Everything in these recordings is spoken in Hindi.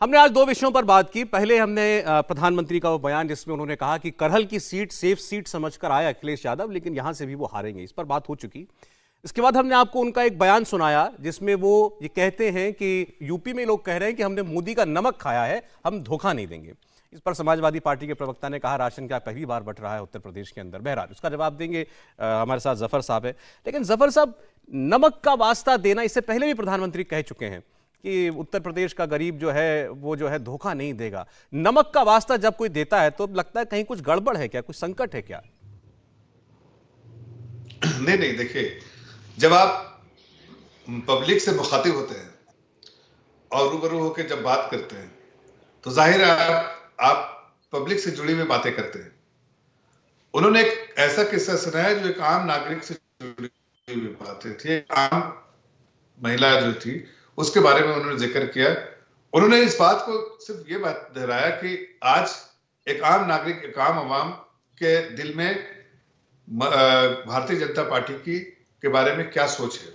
हमने आज दो विषयों पर बात की। पहले हमने प्रधानमंत्री का वो बयान जिसमें उन्होंने कहा कि करहल की सीट सेफ सीट समझकर आए अखिलेश यादव, लेकिन यहां से भी वो हारेंगे, इस पर बात हो चुकी। इसके बाद हमने आपको उनका एक बयान सुनाया जिसमें वो ये कहते हैं कि यूपी में लोग कह रहे हैं कि हमने मोदी का नमक खाया है, हम धोखा नहीं देंगे। इस पर समाजवादी पार्टी के प्रवक्ता ने कहा राशन क्या पहली बार बंट रहा है उत्तर प्रदेश के अंदर। बहरहाल उसका जवाब देंगे हमारे साथ जफर साहब है। लेकिन जफर साहब, नमक का वास्ता देना, इससे पहले भी प्रधानमंत्री कह चुके हैं कि उत्तर प्रदेश का गरीब जो है वो जो है धोखा नहीं देगा। नमक का वास्ता जब कोई देता है तो लगता है कहीं कुछ गड़बड़ है क्या, कुछ संकट है क्या? नहीं नहीं, देखिए, जब आप पब्लिक से मुखातिब होते हैं और रूबरू होकर जब बात करते हैं तो जाहिर है आप पब्लिक से जुड़ी हुई बातें करते हैं। उन्होंने एक ऐसा किस्सा सुनाया जो एक आम नागरिक से जुड़ी हुई बातें थी। एक आम महिला जो थी उसके बारे में उन्होंने जिक्र किया। उन्होंने इस बात को सिर्फ ये बात दोहराया कि आज एक आम नागरिक, एक आम आवाम के दिल में भारतीय जनता पार्टी के बारे में क्या सोच है।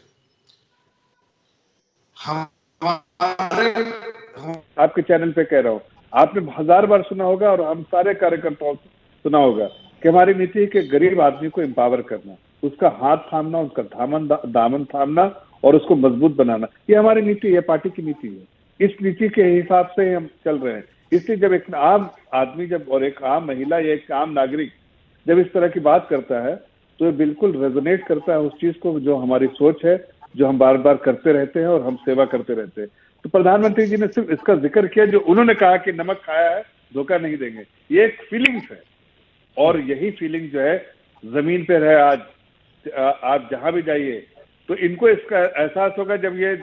आपके चैनल पे कह रहा हूं, आपने 1000 बार सुना होगा और हम सारे कार्यकर्ताओं से सुना होगा कि हमारी नीति है कि गरीब आदमी को एम्पावर करना, उसका हाथ थामना, उसका दामन थामना और उसको मजबूत बनाना। ये हमारी नीति है, पार्टी की नीति है। इस नीति के हिसाब से हम चल रहे हैं। इसलिए जब एक आम आदमी जब और एक आम महिला या एक आम नागरिक जब इस तरह की बात करता है तो ये बिल्कुल रेजोनेट करता है उस चीज को जो हमारी सोच है, जो हम बार बार करते रहते हैं और हम सेवा करते रहते हैं। तो प्रधानमंत्री जी ने सिर्फ इसका जिक्र किया जो उन्होंने कहा कि नमक खाया है, धोखा नहीं देंगे। ये एक फीलिंग्स है और यही फीलिंग जो है जमीन पे रहे। आज आप जहां भी जाइए तो इनको इसका एहसास होगा। जब ये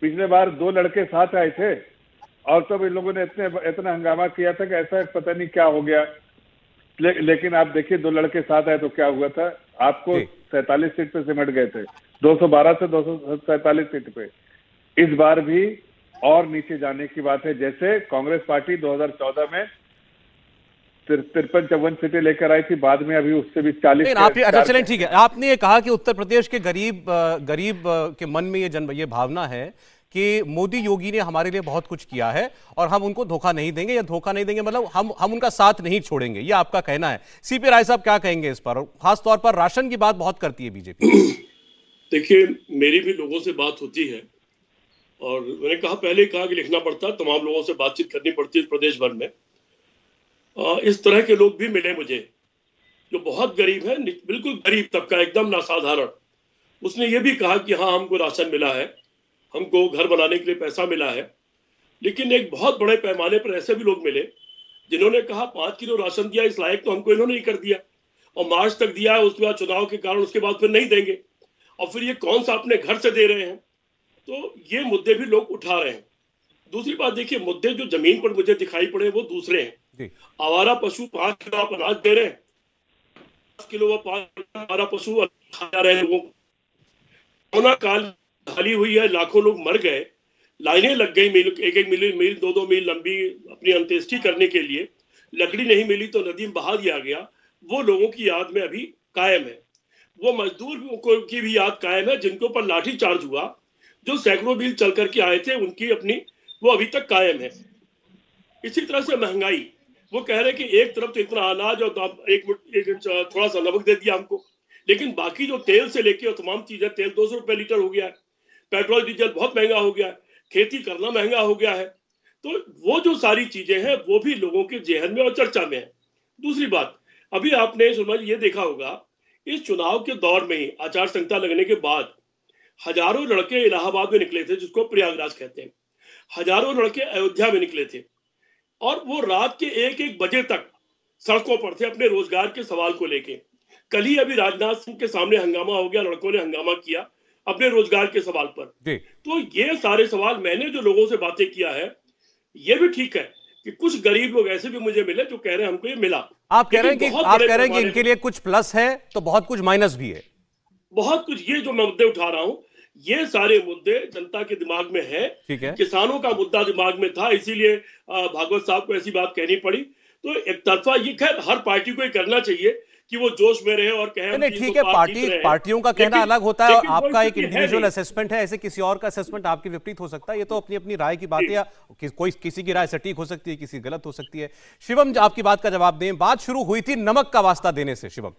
पिछले बार 2 लड़के साथ आए थे और तब इन लोगों ने इतना हंगामा किया था कि ऐसा पता नहीं क्या हो गया, लेकिन आप देखिए 2 लड़के साथ आए तो क्या हुआ था, आपको 47 सीट पे सिमट गए थे, 212 से 247 सीट पे। इस बार भी और नीचे जाने की बात है। जैसे कांग्रेस पार्टी 2014 में 53-54 सीटें लेकर आई थी, बाद में अभी उससे भी 40। अच्छा चलें, ठीक है। आपने ये कहा कि उत्तर प्रदेश के गरीब के मन में ये भावना है कि मोदी योगी ने हमारे लिए बहुत कुछ किया है और हम उनको धोखा नहीं देंगे, या धोखा नहीं देंगे मतलब हम उनका साथ नहीं छोड़ेंगे, ये आपका कहना है। सीपी राय साहब क्या कहेंगे इस पर? खास तौर पर राशन की बात बहुत करती है बीजेपी। देखिए, मेरी भी लोगों से बात होती है और मैंने पहले कहा कि लिखना पड़ता, तमाम लोगों से बातचीत करनी पड़ती है प्रदेश भर में। इस तरह के लोग भी मिले मुझे जो बहुत गरीब है, बिल्कुल गरीब तबका, एकदम नासाधारण। उसने ये भी कहा कि हाँ, हमको राशन मिला है, हमको घर बनाने के लिए पैसा मिला है। लेकिन एक बहुत बड़े पैमाने पर ऐसे भी लोग मिले जिन्होंने कहा 5 किलो राशन दिया, इस लायक तो हमको इन्होंने ही कर दिया, और मार्च तक दिया है, उसके बाद चुनाव के कारण उसके बाद फिर नहीं देंगे, और फिर ये कौन सा अपने घर से दे रहे हैं। तो ये मुद्दे भी लोग उठा रहे हैं। दूसरी बात देखिए, मुद्दे जो जमीन पर मुझे दिखाई पड़े वो दूसरे हैं। आवारा पशु 5 किलो आप अनाज दे रहे हैं, 5 किलो 5 आवारा पशु खा जा रहे हैं लोगों को। कोरोना काल खाली हुई है, लाखों लोग मर गए, लाइनें लग गई, एक मील 2 मील लंबी अपनी अंत्येष्टि करने के लिए, लकड़ी नहीं मिली तो नदी में बहा दिया गया। वो लोगों की याद में अभी कायम है। वो मजदूर की भी याद कायम है जिनके ऊपर लाठी चार्ज हुआ, जो सैकड़ों मील चल करके आए थे, उनकी अपनी वो अभी तक कायम है। इसी तरह से महंगाई, वो कह रहे कि एक तरफ तो इतना अनाज और एक थोड़ा सा नमक दे दिया हमको, लेकिन बाकी जो तेल से लेके और तमाम चीजें, तेल 200 रुपए लीटर हो गया है, पेट्रोल डीजल बहुत महंगा हो गया है, खेती करना महंगा हो गया है। तो वो जो सारी चीजें हैं वो भी लोगों के जेहन में और चर्चा में है। दूसरी बात, अभी आपने ये देखा होगा, इस चुनाव के दौर में ही आचार संहिता लगने के बाद हजारों लड़के इलाहाबाद में निकले थे, जिसको प्रयागराज कहते हैं, हजारों लड़के अयोध्या में निकले थे, और वो रात के 1-1 बजे तक सड़कों पर थे अपने रोजगार के सवाल को लेके। कल ही अभी राजनाथ सिंह के सामने हंगामा हो गया, लड़कों ने हंगामा किया अपने रोजगार के सवाल पर। तो ये सारे सवाल मैंने जो लोगों से बातें किया है, ये भी ठीक है कि कुछ गरीब लोग ऐसे भी मुझे मिले जो कह रहे हैं हमको ये मिला। आप कह रहे हैं कि इनके लिए कुछ प्लस है तो बहुत कुछ माइनस भी है। बहुत कुछ, ये जो मैं मुद्दे उठा रहा हूं, ये सारे मुद्दे जनता के दिमाग में है। किसानों का मुद्दा दिमाग में था, इसीलिए भागवत साहब को ऐसी बात कहनी पड़ी। तो एक तरफा ये, खैर हर पार्टी को ये करना चाहिए कि वो जोश में रहे और कहें नहीं ठीक है, पार्टियों का कहना अलग होता है, आपका एक इंडिविजुअल है असेसमेंट है, ऐसे किसी और का असेसमेंट आपके विपरीत हो सकता है। ये तो अपनी अपनी राय की बात है, या कोई किसी की राय सटीक हो सकती है, किसी गलत हो सकती है। शिवम, आपकी बात का जवाब दें। बात शुरू हुई थी नमक का वास्ता देने से। शिवम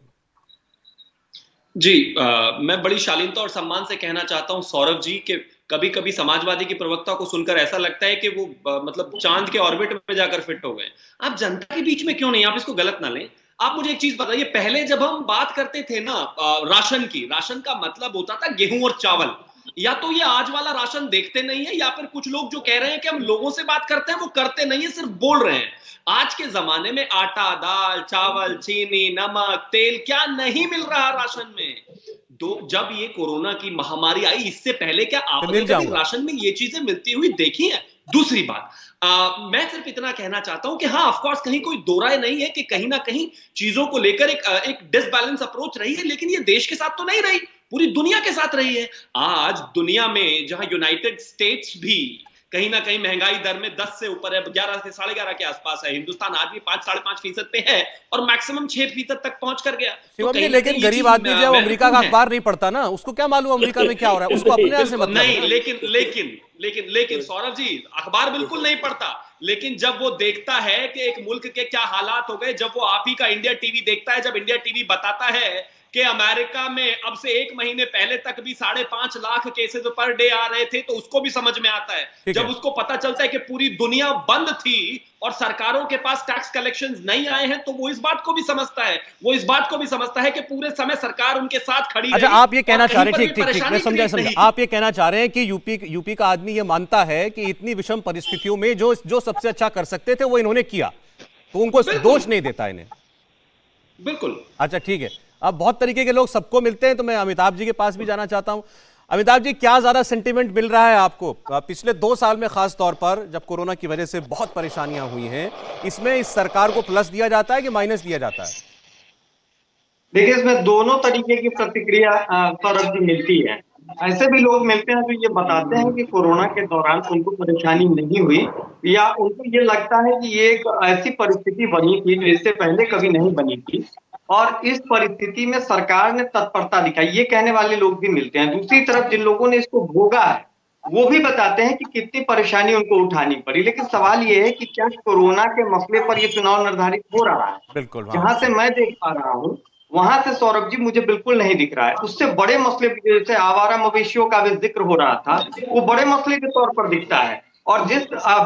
जी, मैं बड़ी शालीनता और सम्मान से कहना चाहता हूं सौरभ जी के कभी कभी समाजवादी की प्रवक्ता को सुनकर ऐसा लगता है कि वो मतलब चांद के ऑर्बिट में जाकर फिट हो गए। आप जनता के बीच में क्यों नहीं, आप इसको गलत ना लें। आप मुझे एक चीज बताइए, पहले जब हम बात करते थे ना राशन की, राशन का मतलब होता था गेहूं और चावल। या तो ये आज वाला राशन देखते नहीं है, या फिर कुछ लोग जो कह रहे हैं कि हम लोगों से बात करते हैं वो करते नहीं है, सिर्फ बोल रहे हैं। आज के जमाने में आटा, दाल, चावल, चीनी, नमक, तेल क्या नहीं मिल रहा राशन में। जब ये कोरोना की महामारी आई, इससे पहले क्या आपने कभी राशन में ये चीजें मिलती हुई देखी है? दूसरी बात, मैं सिर्फ इतना कहना चाहता हूं कि हाँ, ऑफ कोर्स कहीं कोई दो राय नहीं है कि कहीं ना कहीं चीजों को लेकर एक डिसबैलेंस अप्रोच रही है, लेकिन ये देश के साथ तो नहीं रही, पूरी दुनिया के साथ रही है। आज दुनिया में जहां यूनाइटेड स्टेट्स भी कहीं ना कहीं महंगाई दर में 10 से ऊपर है, 11 से 11.5 के आसपास है, हिंदुस्तान आज भी 5-5.5% पे है और मैक्सिमम 6% तक पहुंच कर गया। तो लेकिन गरीब आदमी जो अमेरिका का अखबार नहीं पढ़ता ना, उसको क्या मालूम अमेरिका में क्या हो रहा है, उसको अपने से मतलब नहीं। लेकिन सौरभ जी, अखबार बिल्कुल नहीं पढ़ता, लेकिन जब वो देखता है कि एक मुल्क के क्या हालात हो गए, जब वो आप ही का इंडिया टीवी देखता है, जब इंडिया टीवी बताता है कि अमेरिका में अब से 1 महीने पहले तक भी 5.5 लाख केसेस पर डे आ रहे थे, तो उसको भी समझ में आता है। जब उसको पता चलता है कि पूरी दुनिया बंद थी और सरकारों के पास टैक्स कलेक्शंस नहीं आए हैं, तो वो इस बात को भी समझता है, कि पूरे समय सरकार उनके साथ खड़ी। अच्छा, आप ये कहना चाह रहे हैं, ठीक, मैं समझा, आप ये कहना चाह रहे हैं कि यूपी का आदमी ये मानता है कि इतनी विषम परिस्थितियों में जो सबसे अच्छा कर सकते थे वो इन्होंने किया, तो उनको दोष नहीं देता इन्हें। बिल्कुल। अच्छा ठीक है, अब बहुत तरीके के लोग सबको मिलते हैं, तो मैं अमिताभ जी के पास भी जाना चाहता हूं। अमिताभ जी, क्या ज्यादा सेंटीमेंट मिल रहा है आपको पिछले 2 साल में, खास तौर पर जब कोरोना की वजह से बहुत परेशानियां हुई हैं, इसमें इस सरकार को प्लस दिया जाता है कि माइनस दिया जाता है? देखिए, इसमें दोनों तरीके की प्रतिक्रिया सौरभ जी मिलती है। ऐसे भी लोग मिलते हैं जो ये बताते हैं कि कोरोना के दौरान उनको परेशानी नहीं हुई, या उनको ये लगता है कि ये एक ऐसी परिस्थिति बनी थी जो इससे पहले कभी नहीं बनी थी और इस परिस्थिति में सरकार ने तत्परता दिखाई, ये कहने वाले लोग भी मिलते हैं। दूसरी तरफ जिन लोगों ने इसको भोगा है वो भी बताते हैं कि कितनी परेशानी उनको उठानी पड़ी। लेकिन सवाल ये है कि क्या कोरोना के मसले पर ये चुनाव निर्धारित हो रहा है? बिल्कुल, जहां से मैं देख पा रहा हूँ वहां से सौरभ जी मुझे बिल्कुल नहीं दिख रहा है। उससे बड़े मसले, जैसे आवारा मवेशियों का भी जिक्र हो रहा था, वो बड़े मसले के तौर पर दिखता है। और जिस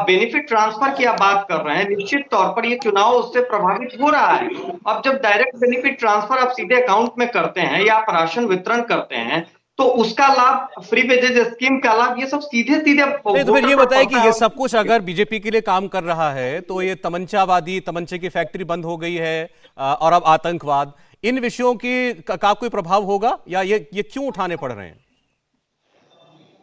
बेनिफिट ट्रांसफर की आप बात कर रहे हैं, निश्चित तौर पर ये चुनाव उससे प्रभावित हो रहा है। अब जब डायरेक्ट बेनिफिट ट्रांसफर आप सीधे अकाउंट में करते हैं या आप राशन वितरण करते हैं, तो उसका लाभ, फ्री वेजेज स्कीम का लाभ, ये सब सीधे तो फिर ये बताइए कि ये सब कुछ अगर बीजेपी के लिए काम कर रहा है, तो ये तमंचे की फैक्ट्री बंद हो गई है और अब आतंकवाद, इन विषयों का कोई प्रभाव होगा, या ये क्यों उठाने पड़ रहे हैं?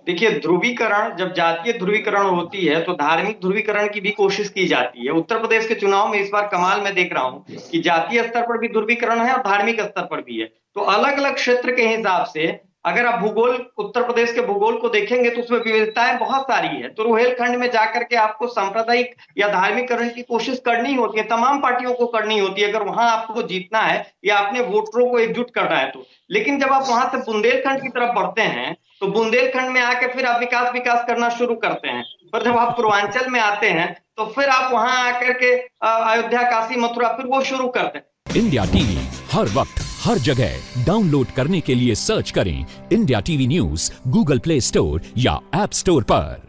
देखिए, ध्रुवीकरण, जब जातीय ध्रुवीकरण होती है तो धार्मिक ध्रुवीकरण की भी कोशिश की जाती है। उत्तर प्रदेश के चुनाव में इस बार कमाल मैं देख रहा हूं कि जातीय स्तर पर भी ध्रुवीकरण है और धार्मिक स्तर पर भी है। तो अलग अलग क्षेत्र के हिसाब से अगर आप उत्तर प्रदेश के भूगोल को देखेंगे तो उसमें विविधताएं बहुत सारी है। तो रुहेलखंड में जाकर के आपको सांप्रदायिक या धार्मिकरण की कोशिश करनी होती है, तमाम पार्टियों को करनी होती है, अगर वहां आपको जीतना है या अपने वोटरों को एकजुट करना है तो। लेकिन जब आप वहां से बुंदेलखंड की तरफ बढ़ते हैं तो बुंदेलखंड में आके फिर आप विकास करना शुरू करते हैं। पर जब आप पूर्वांचल में आते हैं तो फिर आप वहां आकर के अयोध्या, काशी, मथुरा, फिर वो शुरू करते हैं। इंडिया टीवी हर वक्त हर जगह डाउनलोड करने के लिए सर्च करें India TV news Google play store या ऐप स्टोर पर।